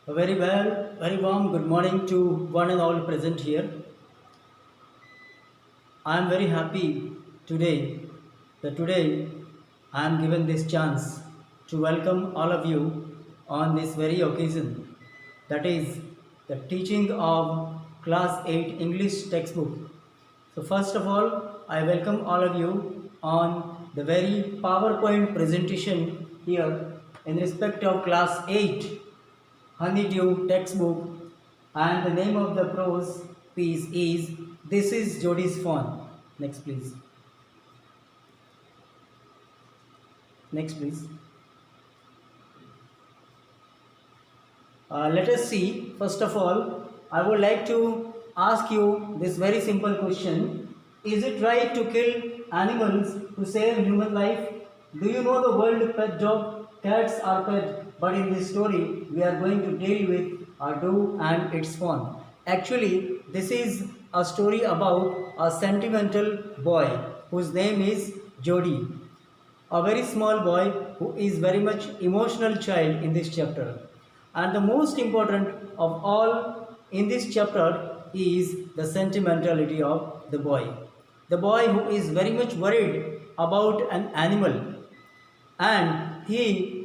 A very warm good morning to one and all present here. I am very happy today that today I am given this chance to welcome all of you on this very occasion, that is the teaching of class 8 English textbook. So first of all, I welcome all of you on the very PowerPoint presentation here in respect of class 8 Honeydew textbook, and the name of the prose piece is This is Jody's Fawn. Next please. Next please. Let us see. First of all, I would like to ask you this very simple question. Is it right to kill animals to save human life? Do you know the word pet dog? Cats are pet, but in this story we are going to deal with a dog and its fawn. Actually, this is a story about a sentimental boy whose name is Jody, a very small boy who is very much emotional child in this chapter. And the most important of all in this chapter is the sentimentality of the boy. The boy who is very much worried about an animal, and he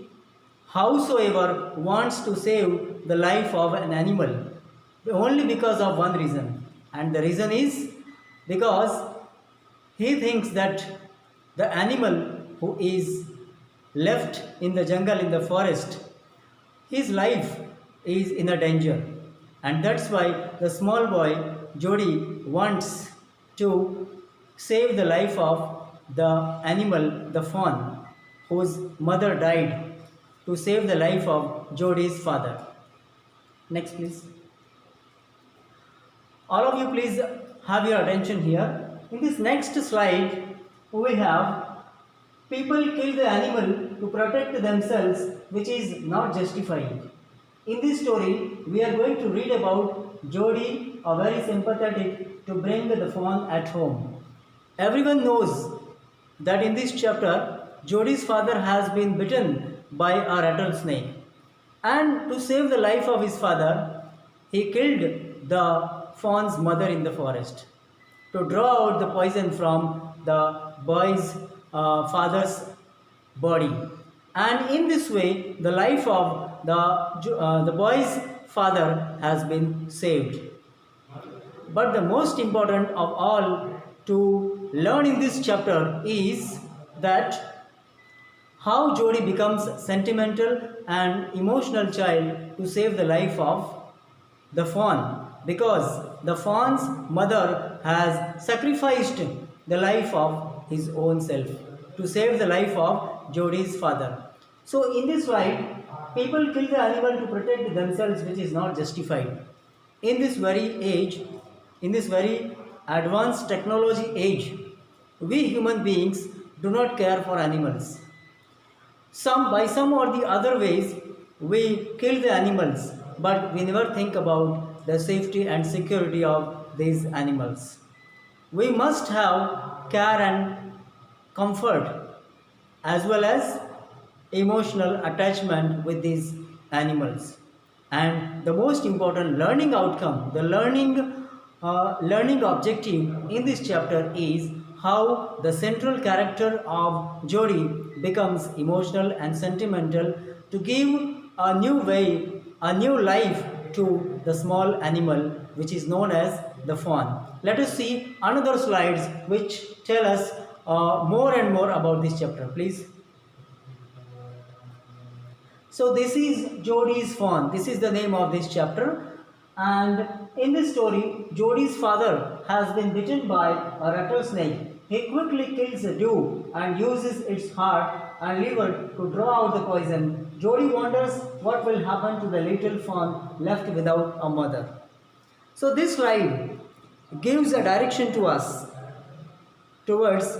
howsoever wants to save the life of an animal only because of one reason, and the reason is because he thinks that the animal who is left in the jungle, in the forest, his life is in a danger, and that's why the small boy Jody wants to save the life of the animal, the fawn, whose mother died, to save the life of Jody's father. Next please. All of you please have your attention here. In this next slide we have people kill the animal to protect themselves, which is not justified. In this story, we are going to read about Jody, a very sympathetic, to bring the fawn at home. Everyone knows that in this chapter, Jody's father has been bitten by a rattlesnake. And to save the life of his father, he killed the fawn's mother in the forest to draw out the poison from the boy's father's body, and in this way the life of the boy's father has been saved. But the most important of all to learn in this chapter is that how Jody becomes sentimental and emotional child to save the life of the fawn, because the fawn's mother has sacrificed the life of his own self to save the life of Jody's father. So in this slide, people kill the animal to protect themselves, which is not justified. In this very age, in this very advanced technology age, we human beings do not care for animals. By some or the other ways, we kill the animals, but we never think about the safety and security of these animals. We must have care and comfort as well as emotional attachment with these animals. And the most important learning outcome, the learning objective in this chapter is how the central character of Jody becomes emotional and sentimental to give a new way, a new life to the small animal which is known as the fawn. Let us see another slides which tell us more and more about this chapter, please. So this is Jody's fawn. This is the name of this chapter. And in this story, Jody's father has been bitten by a rattlesnake. He quickly kills the dew and uses its heart and liver to draw out the poison. Jody wonders what will happen to the little fawn left without a mother. So this slide gives a direction to us towards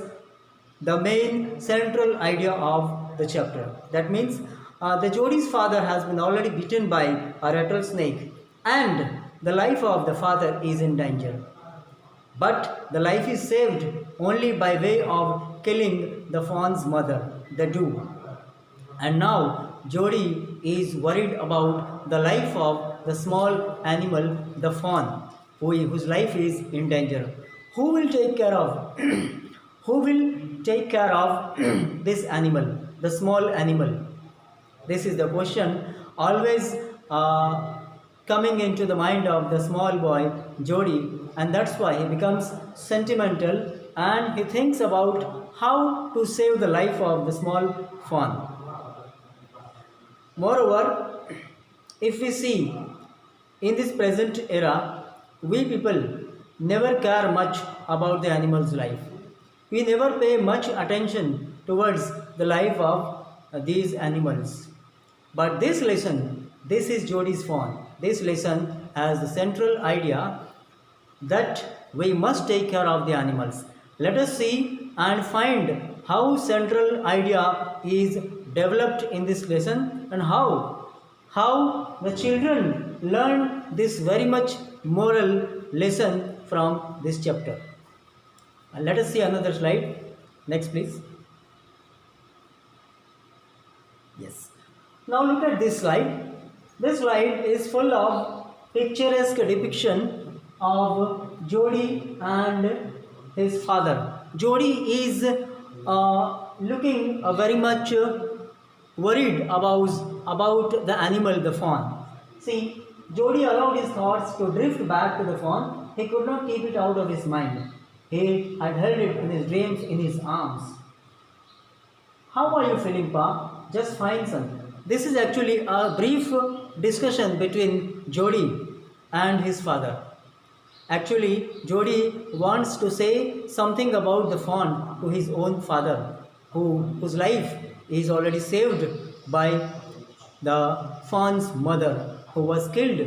the main central idea of the chapter. That means the Jody's father has been already bitten by a rattlesnake, and the life of the father is in danger. But the life is saved only by way of killing the fawn's mother, the dew. And now Jody is worried about the life of the small animal, the fawn, whose life is in danger. Who will take care of? Who will take care of this animal, the small animal? This is the question always coming into the mind of the small boy Jody, and that's why he becomes sentimental and he thinks about how to save the life of the small fawn. Moreover, if we see in this present era, we people never care much about the animal's life. We never pay much attention towards the life of these animals. But this lesson, this is Jody's fawn. This lesson has the central idea that we must take care of the animals. Let us see and find how central idea is developed in this lesson and how the children learn this very much moral lesson from this chapter. And let us see another slide. Next, please. Yes. Now look at this slide. This slide is full of picturesque depiction of Jody and his father. Jody is looking very much worried about the animal, the fawn. See, Jody allowed his thoughts to drift back to the fawn. He could not keep it out of his mind. He had held it in his dreams in his arms. How are you feeling, Pa? Just fine, son. This is actually a brief discussion between Jody and his father. Actually, Jody wants to say something about the fawn to his own father, whose life is already saved by the fawn's mother, who was killed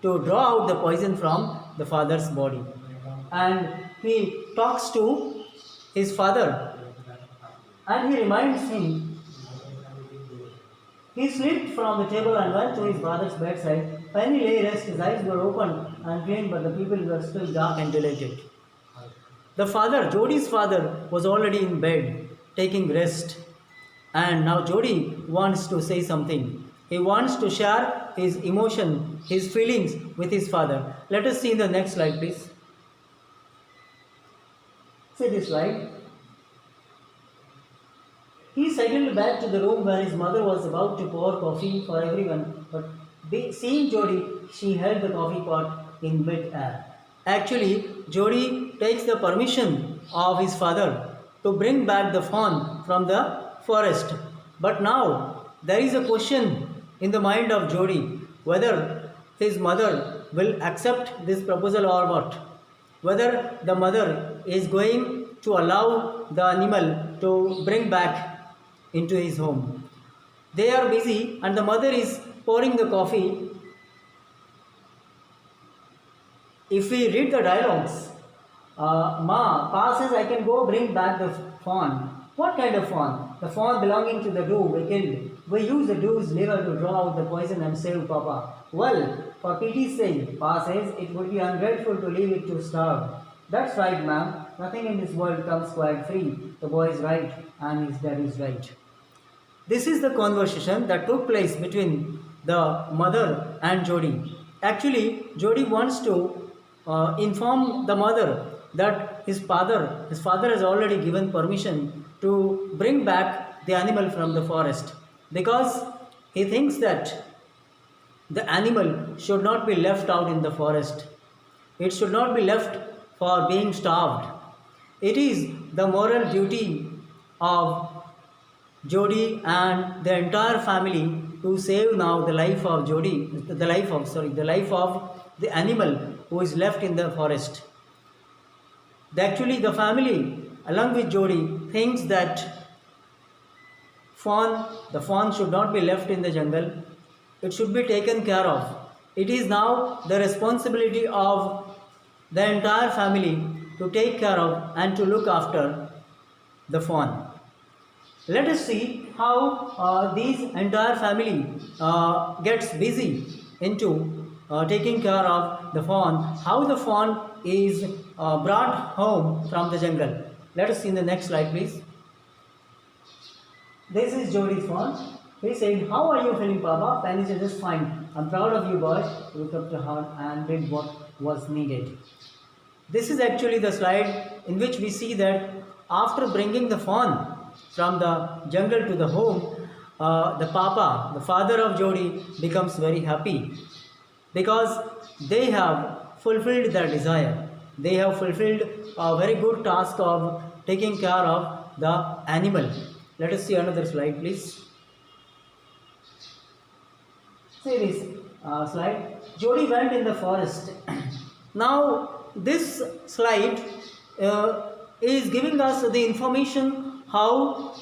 to draw out the poison from the father's body. And he talks to his father and he reminds him. He slipped from the table and went to his father's bedside. When he lay rest, his eyes were open and clean, but the people were still dark and dilated. The father, Jody's father, was already in bed, taking rest. And now Jody wants to say something. He wants to share his emotion, his feelings with his father. Let us see in the next slide, please. See this slide. He settled back to the room where his mother was about to pour coffee for everyone, but seeing Jody, she held the coffee pot in mid-air. Actually, Jody takes the permission of his father to bring back the fawn from the forest. But now, there is a question in the mind of Jody, whether his mother will accept this proposal or what. Whether the mother is going to allow the animal to bring back into his home. They are busy and the mother is pouring the coffee. If we read the dialogues, Pa says, I can go bring back the fawn. What kind of fawn? The fawn belonging to the dew we killed. We use the dew's liver to draw out the poison and save Papa. Well, for pity's sake, Pa says, it would be ungrateful to leave it to starve. That's right, ma'am. Nothing in this world comes quite free. The boy is right and his dad is right. This is the conversation that took place between the mother and Jody. Actually, Jody wants to inform the mother that his father has already given permission to bring back the animal from the forest, because he thinks that the animal should not be left out in the forest. It should not be left for being starved. It is the moral duty of Jody and the entire family to save now the life of the life of the animal who is left in the forest. Actually, the family, along with Jody, thinks that the fawn should not be left in the jungle. It should be taken care of. It is now the responsibility of the entire family to take care of and to look after the fawn. Let us see how this entire family gets busy into taking care of the fawn, how the fawn is brought home from the jungle. Let us see in the next slide, please. This is Jody's fawn. He said, "How are you feeling, Papa?" Penny said, "Just fine. I'm proud of you, boy. You kept your heart and did what was needed." This is actually the slide in which we see that after bringing the fawn from the jungle to the home, the papa, the father of Jody, becomes very happy because they have fulfilled their desire. They have fulfilled a very good task of taking care of the animal. Let us see another slide, please. See this slide. Jody went in the forest. Now, this slide is giving us the information how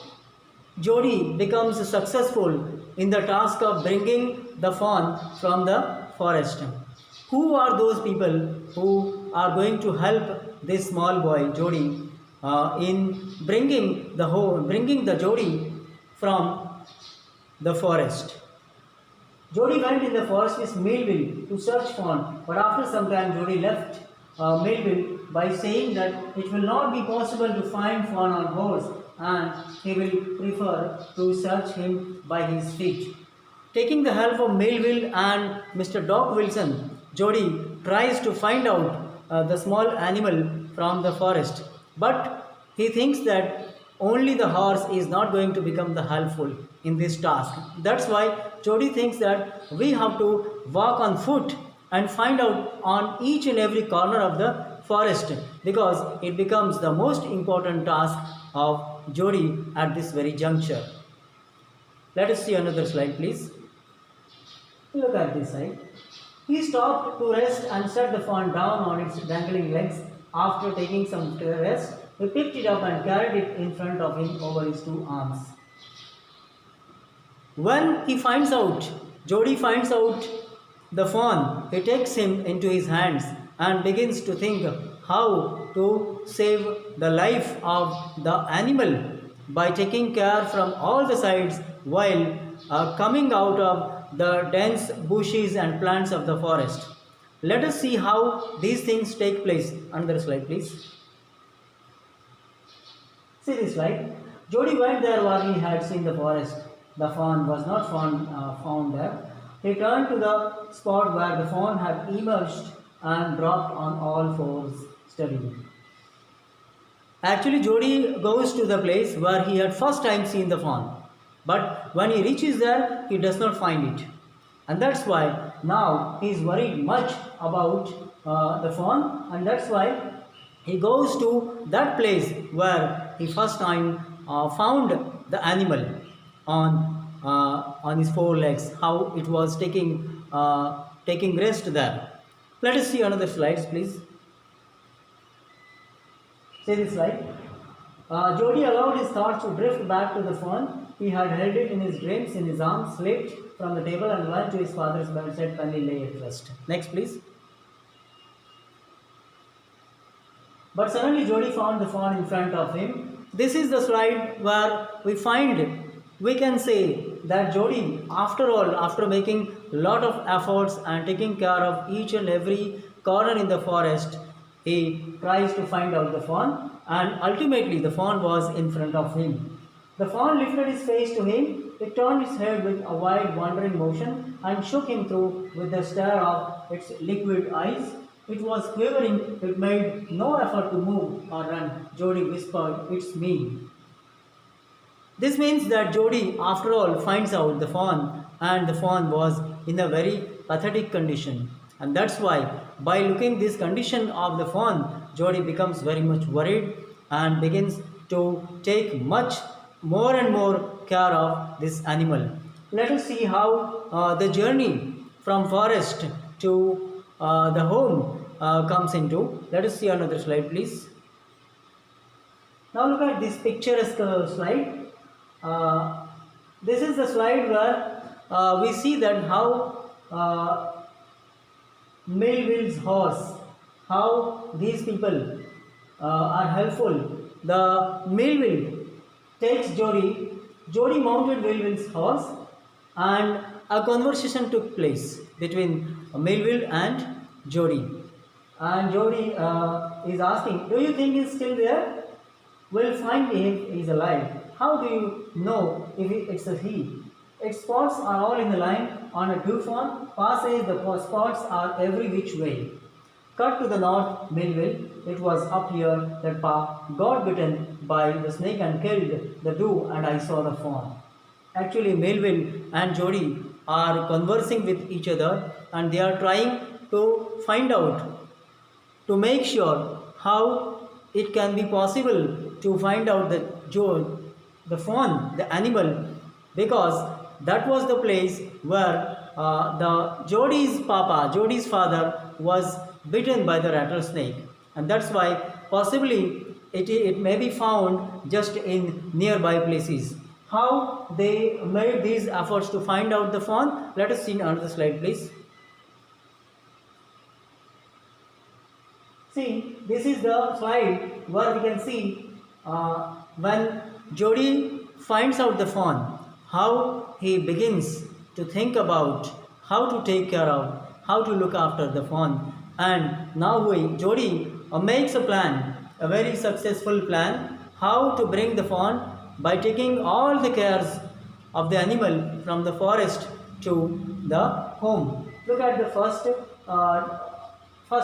Jody becomes successful in the task of bringing the fawn from the forest. Who are those people who are going to help this small boy Jody in bringing the Jody from the forest? Jody went in the forest with Melville to search fawn, but after some time Jody left Melville by saying that it will not be possible to find fawn on horse and he will prefer to search him by his feet. Taking the help of Melville and Mr. Doc Wilson, Jody tries to find out the small animal from the forest, but he thinks that only the horse is not going to become the helpful in this task. That's why Jody thinks that we have to walk on foot and find out on each and every corner of the forest, because it becomes the most important task of Jody at this very juncture. Let us see another slide, please. Look at this side. He stopped to rest and set the fawn down on its dangling legs. After taking some rest, he picked it up and carried it in front of him over his two arms. When Jody finds out the fawn, he takes him into his hands and begins to think how to save the life of the animal by taking care from all the sides while coming out of the dense bushes and plants of the forest. Let us see how these things take place. Another slide, please. See this slide. Jody went there where he had seen the forest. The fawn was not found there. He turned to the spot where the fawn had emerged and dropped on all fours, studying. Actually, Jody goes to the place where he had first time seen the fawn. But when he reaches there, he does not find it. And that's why now he is worried much about the fawn, and that's why he goes to that place where he first time found the animal on his four legs, how it was taking rest there. Let us see another slides, please. See this slide. Jody allowed his thoughts to drift back to the fawn. He had held it in his dreams in his arms, slipped from the table and went to his father's bed and said, "Penny, lay at rest." Next, please. But suddenly Jody found the fawn in front of him. This is the slide where we can say that Jody, after all, after making a lot of efforts and taking care of each and every corner in the forest, he tries to find out the fawn, and ultimately the fawn was in front of him. The fawn lifted his face to him. It turned its head with a wide, wandering motion and shook him through with the stare of its liquid eyes. It was quivering. It made no effort to move or run. Jody whispered, "It's me." This means that Jody, after all, finds out the fawn, and the fawn was in a very pathetic condition. And that's why, by looking this condition of the fawn, Jody becomes very much worried and begins to take much more and more care of this animal. Let us see how the journey from forest to the home comes into. Let us see another slide, please. Now look at this picturesque slide. This is the slide where we see that how Melville's horse, how these people are helpful. The Melville takes Jody. Jody mounted Melville's horse, and a conversation took place between Melville and Jody. And Jody is asking, "Do you think he's still there? We'll find him if he's alive. How do you know if it's a he?" Its spots are all in the line. On a dew fawn, passes the spots are every which way. Cut to the north, Melville. It was up here that Pa got bitten by the snake and killed the dew, and I saw the fawn. Actually, Melville and Jody are conversing with each other, and they are trying to find out, to make sure how it can be possible to find out the fawn, the animal, because that was the place where the Jody's papa, Jody's father, was bitten by the rattlesnake, and that's why possibly it may be found just in nearby places. How they made these efforts to find out the fawn? Let us see another slide, please. See, this is the slide where we can see when Jody finds out the fawn, how he begins to think about how to take care of, how to look after the fawn. And now Jody makes a plan, a very successful plan, how to bring the fawn by taking all the cares of the animal from the forest to the home. Look at the first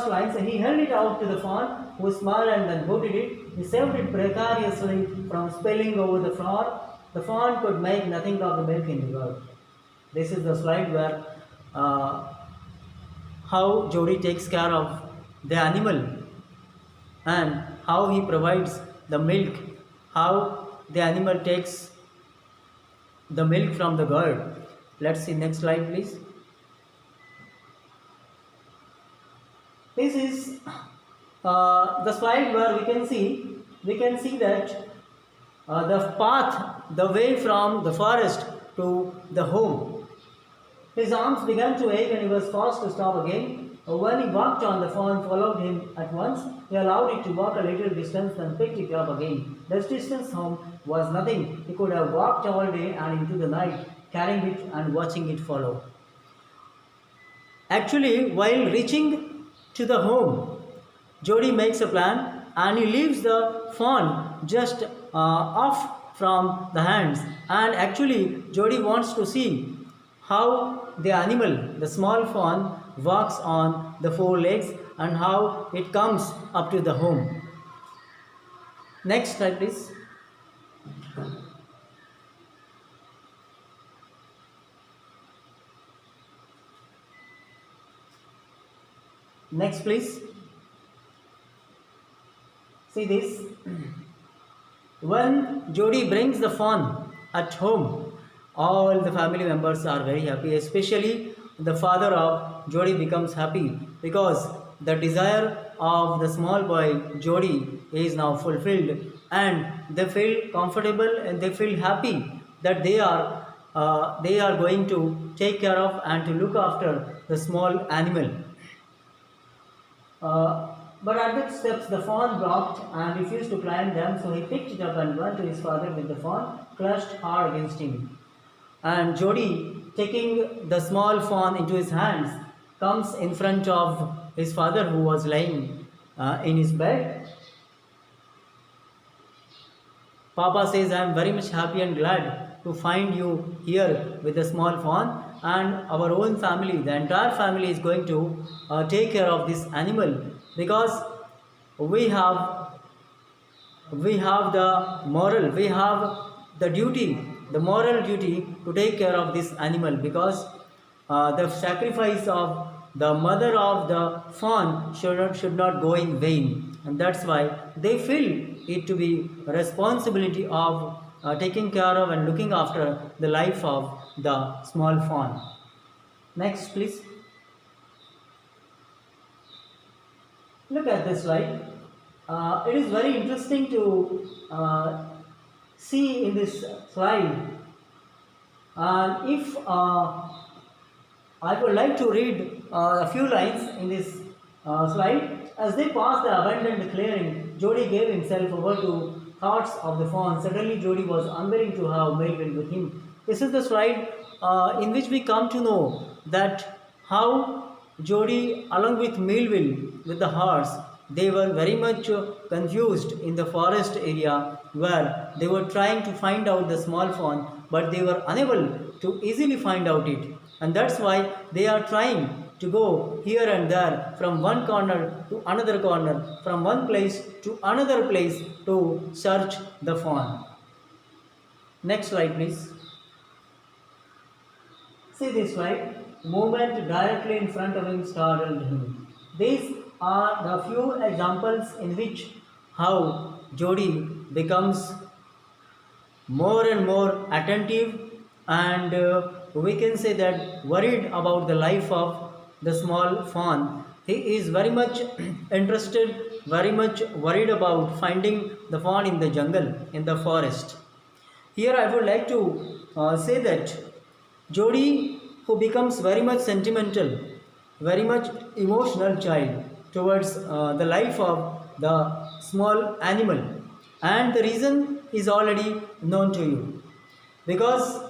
line. So he held it out to the fawn, who smiled and then booted it. He saved it precariously from spilling over the floor. The fawn could make nothing of the milk in the world. This is the slide where how Jody takes care of the animal and how he provides the milk, how the animal takes the milk from the gourd. Let's see next slide, please. This is the slide where we can see that the path, the way from the forest to the home. His arms began to ache and he was forced to stop again. When he walked on, the fawn followed him at once. He allowed it to walk a little distance and picked it up again. The distance home was nothing. He could have walked all day and into the night, carrying it and watching it follow. Actually, while reaching to the home, Jody makes a plan and he leaves the fawn just off from the hands. And actually, Jody wants to see how the animal, the small fawn, walks on the four legs and how it comes up to the home. Next slide, please. Next, please. See this. When Jody brings the fawn at home, all the family members are very happy, especially the father of Jody becomes happy because the desire of the small boy Jody is now fulfilled, and they feel comfortable and they feel happy that they are going to take care of and to look after the small animal. But at the steps the fawn blocked and refused to climb them, so he picked it up and went to his father with the fawn clutched hard against him. And Jody, taking the small fawn into his hands, comes in front of his father who was lying in his bed. Papa says, I am very much happy and glad to find you here with the small fawn, and our own family, the entire family is going to take care of this animal because we have the moral, we have the duty, the moral duty to take care of this animal because the sacrifice of the mother of the fawn should not go in vain, and that's why they feel it to be a responsibility of taking care of and looking after the life of the small fawn. Next, please. Look at this slide. It is very interesting to see in this slide. If I would like to read a few lines in this slide. As they passed the abandoned clearing, Jody gave himself over to thoughts of the fawn. Suddenly, Jody was unwilling to have Melville with him. This is the slide in which we come to know that how Jody, along with Melville, with the horse, they were very much confused in the forest area where they were trying to find out the small fawn, but they were unable to easily find out it. And that's why they are trying to go here and there from one corner to another corner, from one place to another place to search the fawn. Next slide, please. See this slide. Movement directly in front of him startled him. These are the few examples in which how Jody becomes more and more attentive, and we can say that worried about the life of the small fawn. He is very much interested, very much worried about finding the fawn in the jungle, in the forest. Here I would like to say that Jody, who becomes very much sentimental, very much emotional child towards the life of the small animal, and the reason is already known to you, because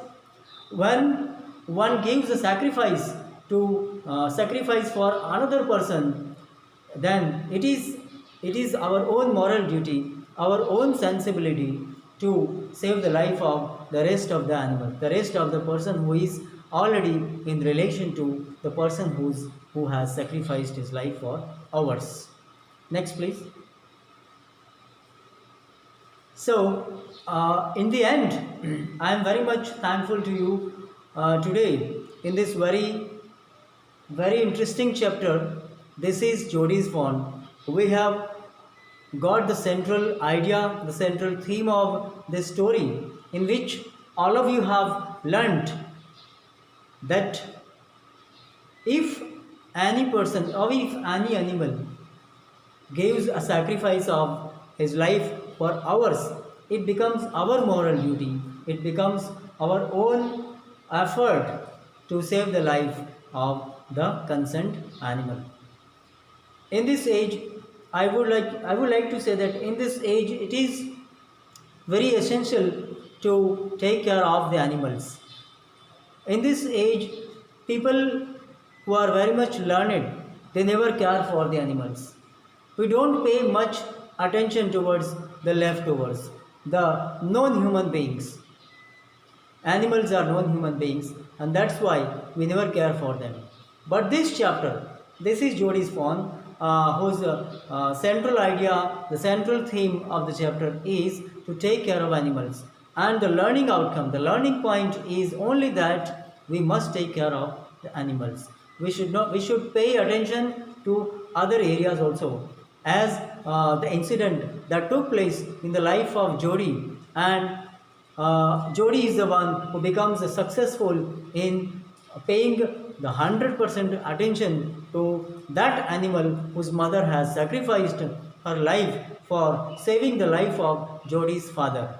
when one gives a sacrifice to sacrifice for another person, then it is our own moral duty, our own sensibility to save the life of the rest of the animal, the rest of the person who is already in relation to the person who has sacrificed his life for ours. Next, please. So, in the end, I am very much thankful to you today in this very, very interesting chapter. This is Jody's Fawn. We have got the central idea, the central theme of this story, in which all of you have learnt that if any person or if any animal gives a sacrifice of his life for ours, it becomes our moral duty, it becomes our own effort to save the life of the concerned animal. In this age, I would like to say that in this age it is very essential to take care of the animals. In this age, people who are very much learned, they never care for the animals. We don't pay much attention towards the leftovers, the non-human beings. Animals are non-human beings, and that's why we never care for them. But this chapter, this is Jody's Fawn, whose central idea, the central theme of the chapter is to take care of animals. And the learning outcome, the learning point is only that we must take care of the animals. We should pay attention to other areas also, as the incident that took place in the life of Jody, and Jody is the one who becomes successful in paying the 100% attention to that animal whose mother has sacrificed her life for saving the life of Jody's father.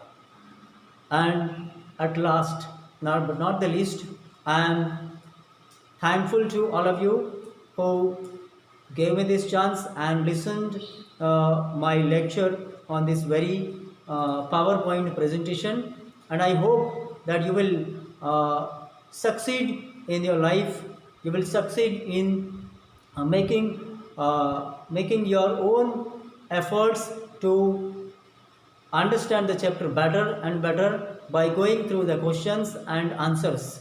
And at last, but not the least, I am thankful to all of you who gave me this chance and listened my lecture on this very PowerPoint presentation, and I hope that you will succeed in your life. You will succeed in making your own efforts to understand the chapter better and better by going through the questions and answers.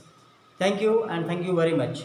Thank you, and thank you very much.